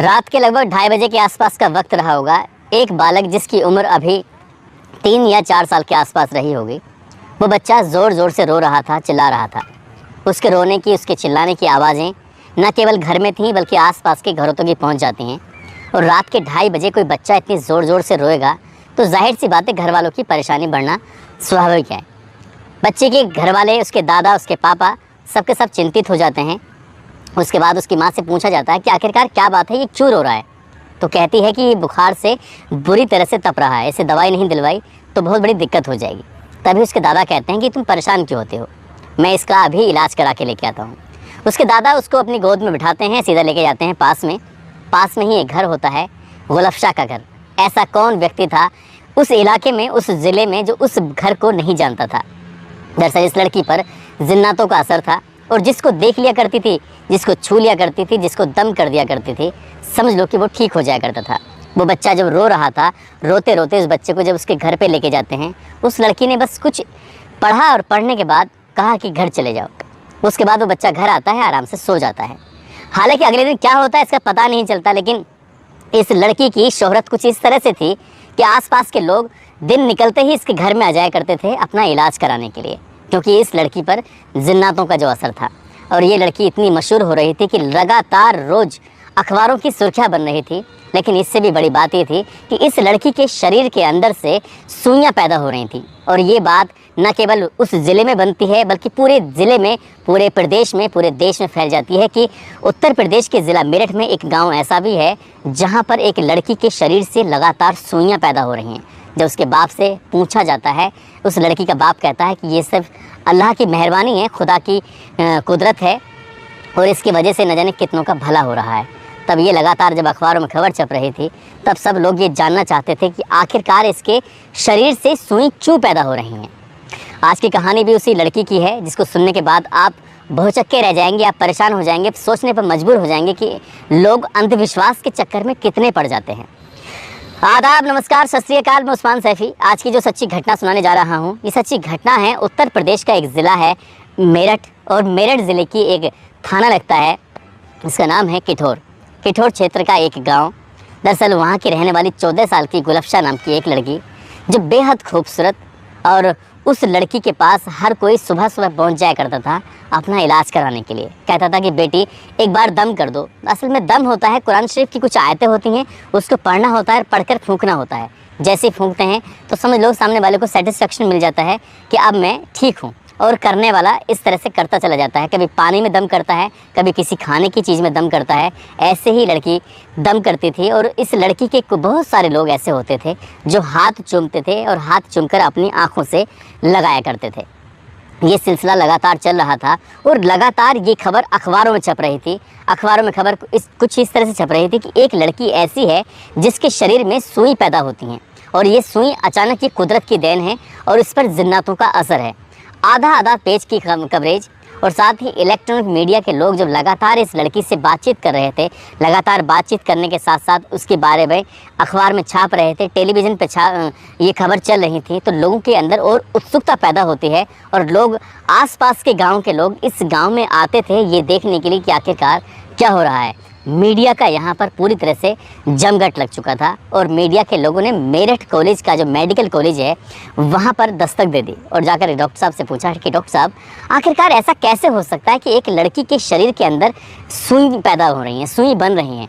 रात के लगभग 2:30 बजे के आसपास का वक्त रहा होगा। एक बालक जिसकी उम्र अभी 3 या 4 साल के आसपास रही होगी, वो बच्चा ज़ोर ज़ोर से रो रहा था, चिल्ला रहा था। उसके रोने की, उसके चिल्लाने की आवाज़ें न केवल घर में थीं बल्कि आसपास के घरों तक भी पहुंच जाती हैं। और रात के 2:30 बजे कोई बच्चा इतनी ज़ोर ज़ोर से रोएगा तो जाहिर सी बात है घर वालों की परेशानी बढ़ना स्वाभाविक है। बच्चे के घर वाले, उसके दादा, उसके पापा सबके सब चिंतित हो जाते हैं। उसके बाद उसकी माँ से पूछा जाता है कि आखिरकार क्या बात है, ये क्यों रो रहा है। तो कहती है कि ये बुखार से बुरी तरह से तप रहा है, इसे दवाई नहीं दिलवाई तो बहुत बड़ी दिक्कत हो जाएगी। तभी उसके दादा कहते हैं कि तुम परेशान क्यों होते हो, मैं इसका अभी इलाज करा के लेके आता हूँ। उसके दादा उसको अपनी गोद में बिठाते हैं, सीधा लेके जाते हैं पास में ही एक घर होता है, गुलाब शाह का घर। ऐसा कौन व्यक्ति था उस इलाके में, उस ज़िले में, जो उस घर को नहीं जानता था। दरअसल इस लड़की पर जिन्नातों का असर था और जिसको देख लिया करती थी, जिसको छू लिया करती थी, जिसको दम कर दिया करती थी, समझ लो कि वो ठीक हो जाया करता था। वो बच्चा जब रो रहा था, रोते रोते उस बच्चे को जब उसके घर पे लेके जाते हैं, उस लड़की ने बस कुछ पढ़ा और पढ़ने के बाद कहा कि घर चले जाओ। उसके बाद वो बच्चा घर आता है, आराम से सो जाता है। हालांकि अगले दिन क्या होता है इसका पता नहीं चलता, लेकिन इस लड़की की शोहरत कुछ इस तरह से थी कि आसपास के लोग दिन निकलते ही इसके घर में आ जाया करते थे अपना इलाज कराने के लिए, क्योंकि इस लड़की पर जिन्नातों का जो असर था। और ये लड़की इतनी मशहूर हो रही थी कि लगातार रोज़ अखबारों की सुर्खियाँ बन रही थी। लेकिन इससे भी बड़ी बात ये थी कि इस लड़की के शरीर के अंदर से सुइयाँ पैदा हो रही थी। और ये बात न केवल उस ज़िले में बनती है बल्कि पूरे ज़िले में, पूरे प्रदेश में, पूरे देश में फैल जाती है कि उत्तर प्रदेश के ज़िला मेरठ में एक गांव ऐसा भी है जहां पर एक लड़की के शरीर से लगातार सुइयाँ पैदा हो रही हैं। जब उसके बाप से पूछा जाता है, उस लड़की का बाप कहता है कि ये सिर्फ अल्लाह की मेहरबानी है, खुदा की कुदरत है और इसकी वजह से न जाने कितनों का भला हो रहा है। तब ये लगातार जब अखबारों में खबर छप रही थी, तब सब लोग ये जानना चाहते थे कि आखिरकार इसके शरीर से सुई क्यों पैदा हो रही हैं। आज की कहानी भी उसी लड़की की है, जिसको सुनने के बाद आप बहुचक्के रह जाएंगे, आप परेशान हो जाएंगे, सोचने पर मजबूर हो जाएंगे कि लोग अंधविश्वास के चक्कर में कितने पड़ जाते हैं। आदाब, नमस्कार, सत श्री अकाल। मैं उस्मान सैफी आज की जो सच्ची घटना सुनाने जा रहा हूँ, ये सच्ची घटना है उत्तर प्रदेश का एक ज़िला है मेरठ, और मेरठ ज़िले की एक थाना लगता है, इसका नाम है किठौर क्षेत्र का एक गांव। दरअसल वहाँ की रहने वाली 14 साल की गुलफ्शा नाम की एक लड़की, जो बेहद खूबसूरत, और उस लड़की के पास हर कोई सुबह सुबह पहुँच जाया करता था अपना इलाज कराने के लिए। कहता था कि बेटी एक बार दम कर दो। असल में दम होता है, कुरान शरीफ की कुछ आयतें होती हैं, उसको पढ़ना होता है, पढ़कर फूंकना होता है। जैसे ही फूंकते हैं तो समझ लो सामने वाले को सेटिस्फेक्शन मिल जाता है कि अब मैं ठीक हूँ, और करने वाला इस तरह से करता चला जाता है। कभी पानी में दम करता है, कभी किसी खाने की चीज़ में दम करता है। ऐसे ही लड़की दम करती थी। और इस लड़की के बहुत सारे लोग ऐसे होते थे जो हाथ चूमते थे और हाथ चूमकर अपनी आँखों से लगाया करते थे। ये सिलसिला लगातार चल रहा था और लगातार ये खबर अखबारों में छप रही थी। अखबारों में खबर कुछ इस तरह से छप रही थी कि एक लड़की ऐसी है जिसके शरीर में सुई पैदा होती हैं, और ये सुई अचानक, ये कुदरत की देन है और इस पर जिन्नातों का असर है। आधा पेज की कवरेज और साथ ही इलेक्ट्रॉनिक मीडिया के लोग जब लगातार इस लड़की से बातचीत कर रहे थे, लगातार बातचीत करने के साथ साथ उसके बारे में अखबार में छाप रहे थे, टेलीविज़न पे ये खबर चल रही थी, तो लोगों के अंदर और उत्सुकता पैदा होती है। और लोग, आसपास के गांव के लोग इस गांव में आते थे ये देखने के लिए कि आखिरकार क्या हो रहा है। मीडिया का यहाँ पर पूरी तरह से जमघट लग चुका था और मीडिया के लोगों ने मेरठ कॉलेज का, जो मेडिकल कॉलेज है, वहाँ पर दस्तक दे दी और जाकर डॉक्टर साहब से पूछा कि डॉक्टर साहब आखिरकार ऐसा कैसे हो सकता है कि एक लड़की के शरीर के अंदर सुई पैदा हो रही हैं, सुई बन रही हैं।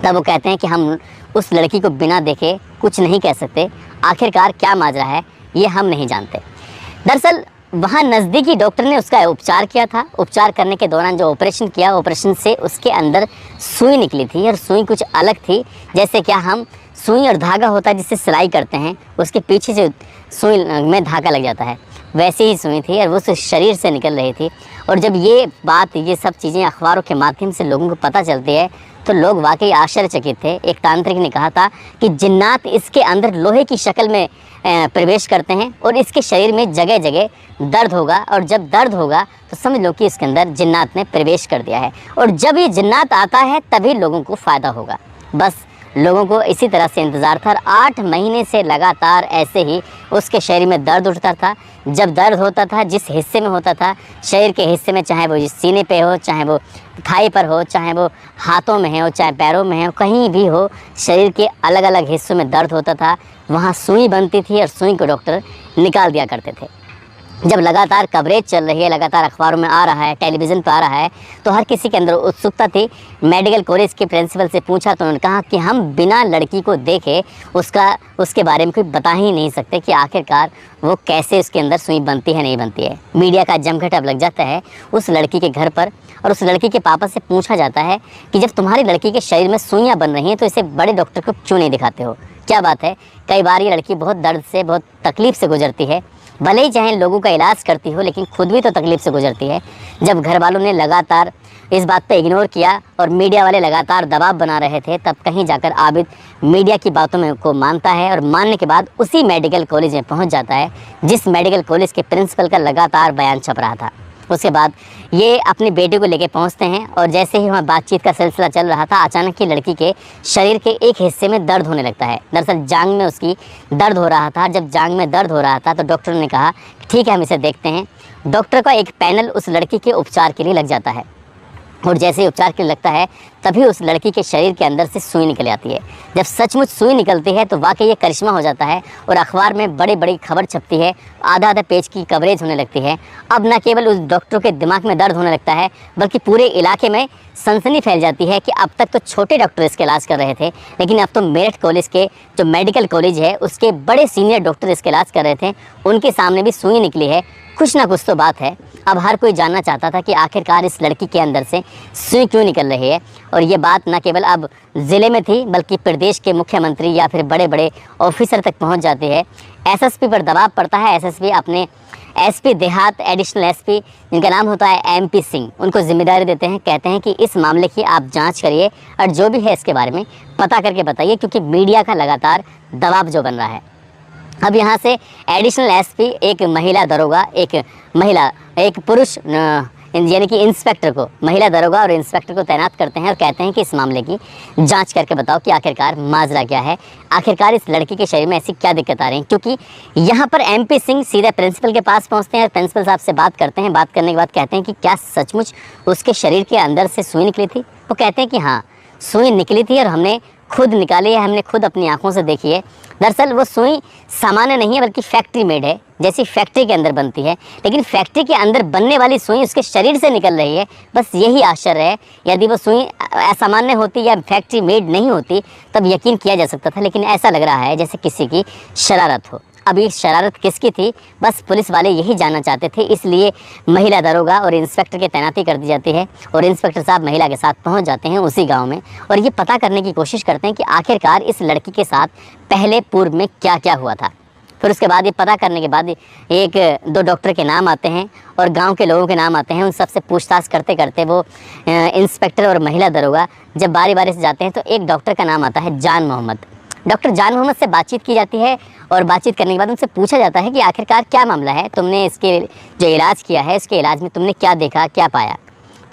तब वो कहते हैं कि हम उस लड़की को बिना देखे कुछ नहीं कह सकते, आखिरकार क्या माजरा है ये हम नहीं जानते। दरअसल वहाँ नज़दीकी डॉक्टर ने उसका उपचार किया था। उपचार करने के दौरान जो ऑपरेशन किया, ऑपरेशन से उसके अंदर सुई निकली थी, और सुई कुछ अलग थी। जैसे क्या हम सुई और धागा होता है जिससे सिलाई करते हैं, उसके पीछे जो सुई में धागा लग जाता है, वैसे ही सुई थी और वो उस शरीर से निकल रही थी। और जब ये बात, ये सब चीज़ें अखबारों के माध्यम से लोगों को पता चलती है तो लोग वाकई आश्चर्यचकित थे। एक तांत्रिक ने कहा था कि जिन्नात इसके अंदर लोहे की शक्ल में प्रवेश करते हैं और इसके शरीर में जगह जगह दर्द होगा, और जब दर्द होगा तो समझ लो कि इसके अंदर जिन्नात ने प्रवेश कर दिया है, और जब ये जिन्नात आता है तभी लोगों को फ़ायदा होगा। बस लोगों को इसी तरह से इंतज़ार था और 8 महीने से लगातार ऐसे ही उसके शरीर में दर्द उठता था। जब दर्द होता था, जिस हिस्से में होता था, शरीर के हिस्से में, चाहे वो सीने पे हो, चाहे वो थाई पर हो, चाहे वो हाथों में हो, चाहे पैरों में हो, कहीं भी हो, शरीर के अलग अलग हिस्सों में दर्द होता था। वहाँ सुई बनती थी और सुई को डॉक्टर निकाल दिया करते थे। जब लगातार कवरेज चल रही है, लगातार अखबारों में आ रहा है, टेलीविज़न पर आ रहा है, तो हर किसी के अंदर उत्सुकता थी। मेडिकल कॉलेज के प्रिंसिपल से पूछा तो उन्होंने कहा कि हम बिना लड़की को देखे उसके बारे में कोई बता ही नहीं सकते कि आखिरकार वो कैसे उसके अंदर सुई बनती है नहीं बनती है। मीडिया का जमघट अब लग जाता है उस लड़की के घर पर और उस लड़की के पापा से पूछा जाता है कि जब तुम्हारी लड़की के शरीर में सुइयाँ बन रही हैं तो इसे बड़े डॉक्टर को क्यों नहीं दिखाते हो, क्या बात है। कई बार ये लड़की बहुत दर्द से, बहुत तकलीफ़ से गुजरती है, भले ही चाहे लोगों का इलाज करती हो, लेकिन खुद भी तो तकलीफ़ से गुजरती है। जब घर वालों ने लगातार इस बात पे इग्नोर किया और मीडिया वाले लगातार दबाव बना रहे थे, तब कहीं जाकर आबिद मीडिया की बातों में को मानता है और मानने के बाद उसी मेडिकल कॉलेज में पहुंच जाता है जिस मेडिकल कॉलेज के प्रिंसिपल का लगातार बयान छप रहा था। उसके बाद ये अपनी बेटी को लेके पहुंचते हैं और जैसे ही वहाँ बातचीत का सिलसिला चल रहा था, अचानक ही लड़की के शरीर के एक हिस्से में दर्द होने लगता है। दरअसल जांघ में उसकी दर्द हो रहा था। जब जांघ में दर्द हो रहा था तो डॉक्टर ने कहा ठीक है, हम इसे देखते हैं। डॉक्टर का एक पैनल उस लड़की के उपचार के लिए लग जाता है और जैसे ही उपचार के लिए लगता है तभी उस लड़की के शरीर के अंदर से सुई निकल आती है। जब सचमुच सुई निकलती है तो वाकई ये करिश्मा हो जाता है और अखबार में बड़ी बड़ी खबर छपती है, आधा आधा पेज की कवरेज होने लगती है। अब न केवल उस डॉक्टर के दिमाग में दर्द होने लगता है बल्कि पूरे इलाके में सनसनी फैल जाती है कि अब तक तो छोटे डॉक्टर इसका इलाज कर रहे थे, लेकिन अब तो मेरठ कॉलेज के जो मेडिकल कॉलेज है उसके बड़े सीनियर डॉक्टर इसका इलाज कर रहे थे, उनके सामने भी सुई निकली है। कुछ ना कुछ तो बात है। अब हर कोई जानना चाहता था कि आखिरकार इस लड़की के अंदर से सुई क्यों निकल रही है। और ये बात न केवल अब ज़िले में थी बल्कि प्रदेश के मुख्यमंत्री या फिर बड़े बड़े ऑफिसर तक पहुंच जाती है। एसएसपी पर दबाव पड़ता है। एसएसपी अपने एसपी देहात, एडिशनल एसपी जिनका नाम होता है एमपी सिंह, उनको जिम्मेदारी देते हैं। कहते हैं कि इस मामले की आप जांच करिए और जो भी है इसके बारे में पता करके बताइए, क्योंकि मीडिया का लगातार दबाव जो बन रहा है। अब यहाँ से एडिशनल एसपी एक महिला दरोगा, एक पुरुष यानी कि इंस्पेक्टर को, महिला दरोगा और इंस्पेक्टर को तैनात करते हैं और कहते हैं कि इस मामले की जांच करके बताओ कि आखिरकार माजरा क्या है, आखिरकार इस लड़की के शरीर में ऐसी क्या दिक्कत आ रही है। क्योंकि यहाँ पर एमपी सिंह सीधे प्रिंसिपल के पास पहुँचते हैं और प्रिंसिपल साहब से बात करते हैं। बात करने के बाद कहते हैं कि क्या सचमुच उसके शरीर के अंदर से सुई निकली थी। वो कहते हैं कि हाँ, सुई निकली थी और हमने खुद निकाली है, हमने खुद अपनी आंखों से देखी है। दरअसल वो सुई सामान्य नहीं है बल्कि फैक्ट्री मेड है, जैसी फैक्ट्री के अंदर बनती है, लेकिन फैक्ट्री के अंदर बनने वाली सुई उसके शरीर से निकल रही है। बस यही आश्चर्य है। यदि वो सुई असामान्य होती या फैक्ट्री मेड नहीं होती तब यकीन किया जा सकता था, लेकिन ऐसा लग रहा है जैसे किसी की शरारत हो। अब ये शरारत किसकी थी, बस पुलिस वाले यही जानना चाहते थे, इसलिए महिला दरोगा और इंस्पेक्टर की तैनाती कर दी जाती है और इंस्पेक्टर साहब महिला के साथ पहुंच जाते हैं उसी गांव में और ये पता करने की कोशिश करते हैं कि आखिरकार इस लड़की के साथ पहले पूर्व में क्या क्या हुआ था। फिर उसके बाद ये पता करने के बाद एक दो डॉक्टर के नाम आते हैं और गांव के लोगों के नाम आते हैं। उन सबसे पूछताछ करते करते वो इंस्पेक्टर और महिला दरोगा जब बारी बारी से जाते हैं तो एक डॉक्टर का नाम आता है जान मोहम्मद। डॉक्टर जान मोहम्मद से बातचीत की जाती है और बातचीत करने के बाद उनसे पूछा जाता है कि आखिरकार क्या मामला है, तुमने इसके जो इलाज किया है इसके इलाज में तुमने क्या देखा, क्या पाया।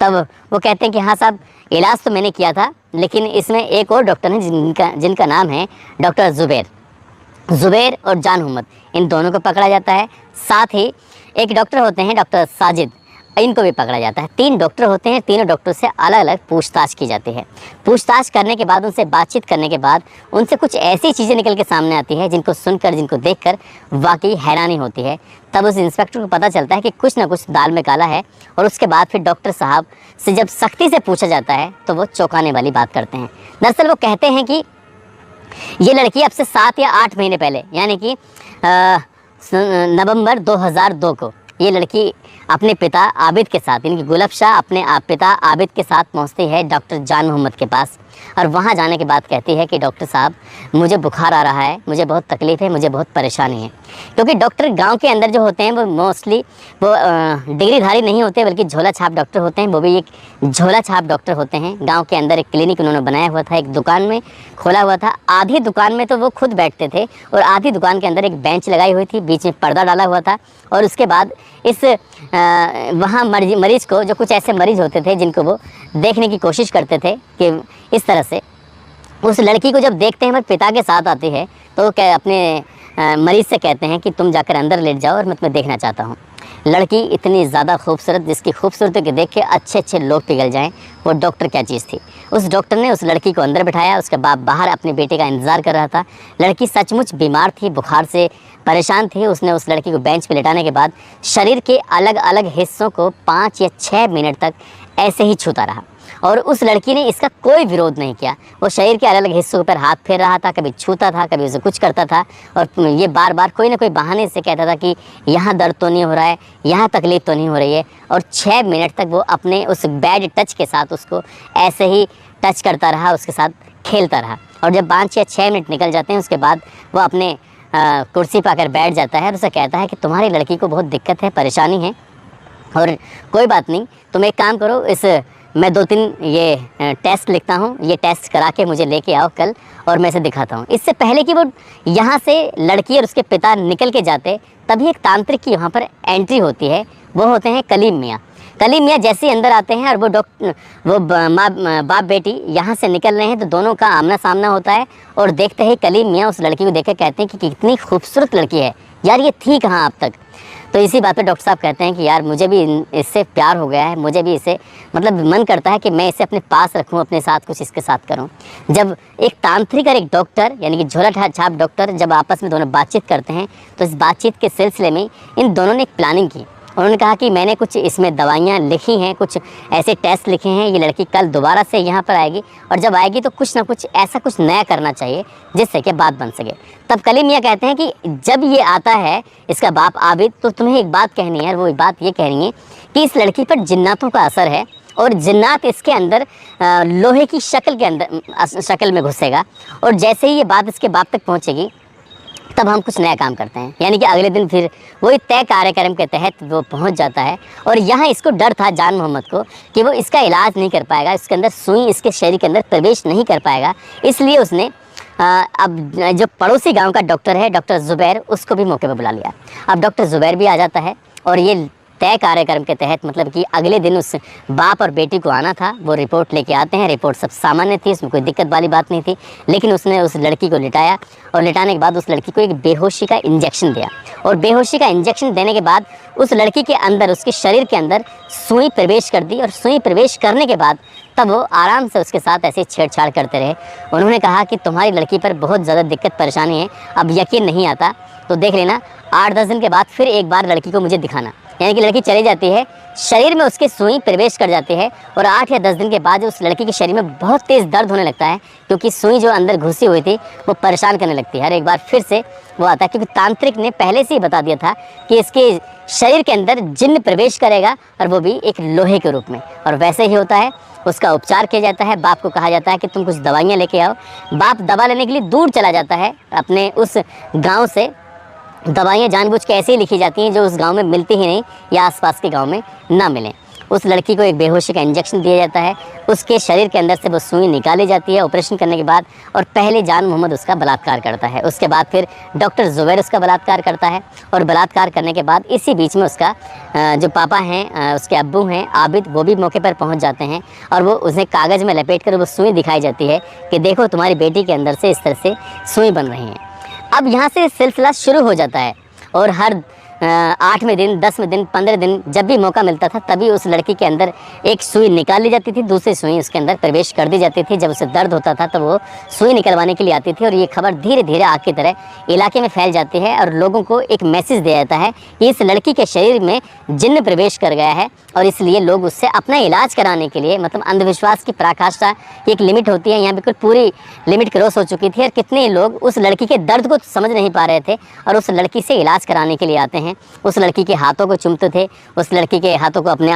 तब वो कहते हैं कि हाँ साहब, इलाज तो मैंने किया था, लेकिन इसमें एक और डॉक्टर हैं जिनका नाम है डॉक्टर ज़ुबैर और जान मोहम्मद, इन दोनों को पकड़ा जाता है। साथ ही एक डॉक्टर होते हैं डॉक्टर साजिद, इनको भी पकड़ा जाता है। 3 डॉक्टर होते हैं, तीनों डॉक्टर से अलग अलग पूछताछ की जाती है। पूछताछ करने के बाद, उनसे बातचीत करने के बाद उनसे कुछ ऐसी चीज़ें निकल के सामने आती है जिनको सुनकर, जिनको देखकर वाकई हैरानी होती है। तब उस इंस्पेक्टर को पता चलता है कि कुछ ना कुछ दाल में काला है और उसके बाद फिर डॉक्टर साहब से जब सख्ती से पूछा जाता है तो वो चौंकाने वाली बात करते हैं। दरअसल वो कहते हैं कि ये लड़की अब से 7 या 8 महीने पहले, यानी कि नवंबर 2002 को ये लड़की अपने पिता आबिद के साथ, यानी कि गुलाब शाह अपने पिता आबिद के साथ पहुंचती है डॉक्टर जान मोहम्मद के पास और वहां जाने के बाद कहती है कि डॉक्टर साहब, मुझे बुखार आ रहा है, मुझे बहुत तकलीफ़ है, मुझे बहुत परेशानी है। क्योंकि डॉक्टर गांव के अंदर जो होते हैं वो मोस्टली वो डिग्रीधारी नहीं होते बल्कि झोला छाप डॉक्टर होते हैं। वो भी एक झोला छाप डॉक्टर होते हैं। गाँव के अंदर एक क्लिनिक उन्होंने बनाया हुआ था, एक दुकान में खोला हुआ था। आधी दुकान में तो वो खुद बैठते थे और आधी दुकान के अंदर एक बेंच लगाई हुई थी, बीच में पर्दा डाला हुआ था और उसके बाद इस वहाँ मरीज़ को, जो कुछ ऐसे मरीज़ होते थे जिनको वो देखने की कोशिश करते थे कि इस तरह से उस लड़की को जब देखते हैं मेरे पिता के साथ आती है तो क्या अपने मरीज़ से कहते हैं कि तुम जाकर अंदर लेट जाओ और मैं तुम्हें देखना चाहता हूँ। लड़की इतनी ज़्यादा खूबसूरत, जिसकी खूबसूरती को देख के अच्छे अच्छे लोग पिघल जाएं, वो डॉक्टर क्या चीज़ थी। उस डॉक्टर ने उस लड़की को अंदर बिठाया, उसके बाप बाहर अपने बेटे का इंतज़ार कर रहा था। लड़की सचमुच बीमार थी, बुखार से परेशान थी। उसने उस लड़की को बेंच पे लेटाने के बाद शरीर के अलग अलग हिस्सों को 5 या 6 मिनट तक ऐसे ही छूता रहा और उस लड़की ने इसका कोई विरोध नहीं किया। वो शरीर के अलग अलग हिस्सों पर हाथ फेर रहा था, कभी छूता था, कभी उसे कुछ करता था और ये बार बार कोई ना कोई बहाने से कहता था कि यहाँ दर्द तो नहीं हो रहा है, यहाँ तकलीफ़ तो नहीं हो रही है। और 6 मिनट तक वो अपने उस बैड टच के साथ उसको ऐसे ही टच करता रहा, उसके साथ खेलता रहा। और जब 5 या 6 मिनट निकल जाते हैं उसके बाद वो अपने कुर्सी पर आकर बैठ जाता है और उसे कहता है कि तुम्हारी लड़की को बहुत दिक्कत है, परेशानी है और कोई बात नहीं, तुम एक काम करो, मैं 2-3 ये टेस्ट लिखता हूँ, ये टेस्ट करा के मुझे लेके आओ कल और मैं इसे दिखाता हूँ। इससे पहले कि वो यहाँ से लड़की और उसके पिता निकल के जाते, तभी एक तांत्रिक की वहाँ पर एंट्री होती है। वो होते हैं कलीम मियाँ। कलीम मियाँ जैसे ही अंदर आते हैं और वो बाप बेटी यहाँ से निकल रहे हैं तो दोनों का आमना सामना होता है और देखते ही कलीम मियाँ उस लड़की को देख कर कहते हैं कि कितनी खूबसूरत लड़की है यार, ये थी कहाँ अब तक। तो इसी बात पे डॉक्टर साहब कहते हैं कि यार मुझे भी इससे प्यार हो गया है, मुझे भी इसे मतलब मन करता है कि मैं इसे अपने पास रखूं, अपने साथ कुछ इसके साथ करूं। जब एक तांत्रिक और एक डॉक्टर यानी कि झोला छाप डॉक्टर जब आपस में दोनों बातचीत करते हैं तो इस बातचीत के सिलसिले में इन दोनों ने एक प्लानिंग की। उन्होंने कहा कि मैंने कुछ इसमें दवाइयाँ लिखी हैं, कुछ ऐसे टेस्ट लिखे हैं, ये लड़की कल दोबारा से यहाँ पर आएगी और जब आएगी तो कुछ ना कुछ ऐसा कुछ नया करना चाहिए जिससे कि बात बन सके। तब कलीम मियाँ कहते हैं कि जब ये आता है इसका बाप आबिद, तो तुम्हें एक बात कहनी है और वो बात ये कहनी है कि इस लड़की पर जिन्नातों का असर है और जिन्नात इसके अंदर लोहे की शक्ल में घुसेगा और जैसे ही ये बात इसके बाप तक पहुँचेगी तब हम कुछ नया काम करते हैं। यानी कि अगले दिन फिर वही तय कार्यक्रम के तहत वो पहुंच जाता है और यहाँ इसको डर था जान मोहम्मद को कि वो इसका इलाज नहीं कर पाएगा, इसके अंदर सुई इसके शरीर के अंदर प्रवेश नहीं कर पाएगा। इसलिए उसने अब जो पड़ोसी गांव का डॉक्टर है, डॉक्टर ज़ुबैर, उसको भी मौके पर बुला लिया। अब डॉक्टर ज़ुबैर भी आ जाता है और ये तय कार्यक्रम के तहत मतलब कि अगले दिन उस बाप और बेटी को आना था। वो रिपोर्ट लेके आते हैं, रिपोर्ट सब सामान्य थी, उसमें कोई दिक्कत वाली बात नहीं थी। लेकिन उसने उस लड़की को लिटाया और लिटाने के बाद उस लड़की को एक बेहोशी का इंजेक्शन दिया और बेहोशी का इंजेक्शन देने के बाद उस लड़की के अंदर, उसके शरीर के अंदर सुई प्रवेश कर दी और सुई प्रवेश करने के बाद तब वो आराम से उसके साथ ऐसे छेड़छाड़ करते रहे। उन्होंने कहा कि तुम्हारी लड़की पर बहुत ज़्यादा दिक्कत परेशानी है, अब यकीन नहीं आता तो देख लेना 8-10 दिन के बाद फिर एक बार लड़की को मुझे दिखाना। यानी कि लड़की चली जाती है, शरीर में उसके सुई प्रवेश कर जाती है और 8 या 10 दिन के बाद उस लड़की के शरीर में बहुत तेज़ दर्द होने लगता है क्योंकि सुई जो अंदर घुसी हुई थी वो परेशान करने लगती है। हर एक बार फिर से वो आता है क्योंकि तांत्रिक ने पहले से ही बता दिया था कि इसके शरीर के अंदर जिन्न प्रवेश करेगा और वो भी एक लोहे के रूप में, और वैसे ही होता है। उसका उपचार किया जाता है। बाप को कहा जाता है कि तुम कुछ दवाइयाँ लेके आओ। बाप दवा लेने के लिए दूर चला जाता है अपने उस गाँव से। दवाइयाँ जानबूझ के ऐसे ही लिखी जाती हैं जो उस गांव में मिलती ही नहीं या आसपास के गांव में ना मिलें। उस लड़की को एक बेहोशी का इंजेक्शन दिया जाता है, उसके शरीर के अंदर से वो सुई निकाली जाती है ऑपरेशन करने के बाद और पहले जान मोहम्मद उसका बलात्कार करता है। उसके बाद फिर डॉक्टर ज़ुबैर उसका बलात्कार करता है और बलात्कार करने के बाद इसी बीच में उसका जो पापा हैं, उसके अब्बू हैं आबिद, वो भी मौके पर पहुँच जाते हैं और वो उन्हें कागज़ में लपेट कर वो सुई दिखाई जाती है कि देखो तुम्हारी बेटी के अंदर से इस तरह से सुई बन रही हैं। अब यहाँ से सिलसिला शुरू हो जाता है और हर 8वें दिन, 10वें दिन, 15 दिन जब भी मौका मिलता था तभी उस लड़की के अंदर एक सुई निकाल ली जाती थी, दूसरी सुई उसके अंदर प्रवेश कर दी जाती थी। जब उसे दर्द होता था तो वो सुई निकलवाने के लिए आती थी और ये खबर धीरे धीरे आग की तरह इलाके में फैल जाती है और लोगों को एक मैसेज दिया जाता है कि इस लड़की के शरीर में जिन्न प्रवेश कर गया है और इसलिए लोग उससे अपना इलाज कराने के लिए, मतलब अंधविश्वास की पराकाष्ठा की एक लिमिट होती है, यहाँ बिल्कुल पूरी लिमिट क्रॉस हो चुकी थी और कितने लोग उस लड़की के दर्द को समझ नहीं पा रहे थे और उस लड़की से इलाज कराने के लिए आते हैं। उस लड़की के हाथों को चूमते थे, उस लड़की के हाथों को अपने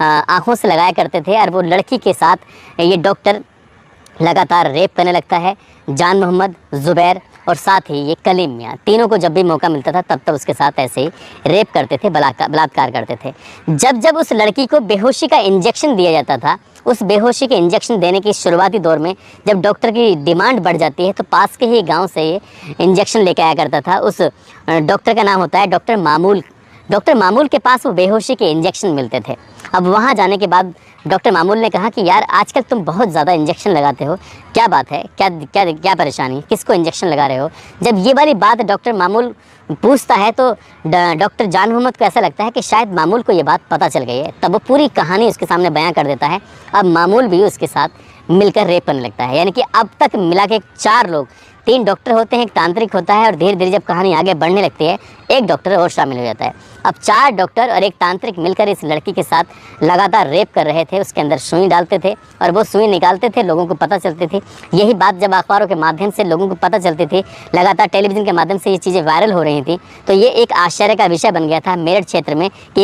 आँखों से लगाया करते थे और वो लड़की के साथ ये डॉक्टर लगातार रेप करने लगता है। जान मोहम्मद, ज़ुबैर और साथ ही ये कलीम मियाँ, तीनों को जब भी मौका मिलता था तब उसके साथ ऐसे ही रेप करते थे, बलात्कार करते थे। जब उस लड़की को बेहोशी का इंजेक्शन दिया जाता था, उस बेहोशी के इंजेक्शन देने की शुरुआती दौर में जब डॉक्टर की डिमांड बढ़ जाती है तो पास के ही गांव से ये इंजेक्शन लेके आया करता था। उस डॉक्टर का नाम होता है डॉक्टर मामूल डॉक्टर मामूल के पास वो बेहोशी के इंजेक्शन मिलते थे। अब वहाँ जाने के बाद डॉक्टर मामूल ने कहा कि यार आजकल तुम बहुत ज़्यादा इंजेक्शन लगाते हो, क्या बात है, क्या क्या क्या परेशानी, किसको इंजेक्शन लगा रहे हो। जब ये वाली बात डॉक्टर मामूल पूछता है तो डॉक्टर जान मोहम्मद को ऐसा लगता है कि शायद मामूल को ये बात पता चल गई है। तब वो पूरी कहानी उसके सामने बयां कर देता है। अब मामूल भी उसके साथ मिलकर रेप करने लगता है। यानी कि अब तक मिला के 4 लोग, 3 डॉक्टर होते हैं, एक तांत्रिक होता है, और धीरे धीरे जब कहानी आगे बढ़ने लगती है एक डॉक्टर और शामिल हो जाता है। अब 4 डॉक्टर और एक तांत्रिक मिलकर इस लड़की के साथ लगातार रेप कर रहे थे। उसके अंदर सुई डालते थे और वो सुई निकालते थे, लोगों को पता चलती थी। यही बात जब अखबारों के माध्यम से लोगों को पता चलती थी, लगातार टेलीविज़न के माध्यम से ये चीज़ें वायरल हो रही थी, तो ये एक आश्चर्य का विषय बन गया था मेरठ क्षेत्र में कि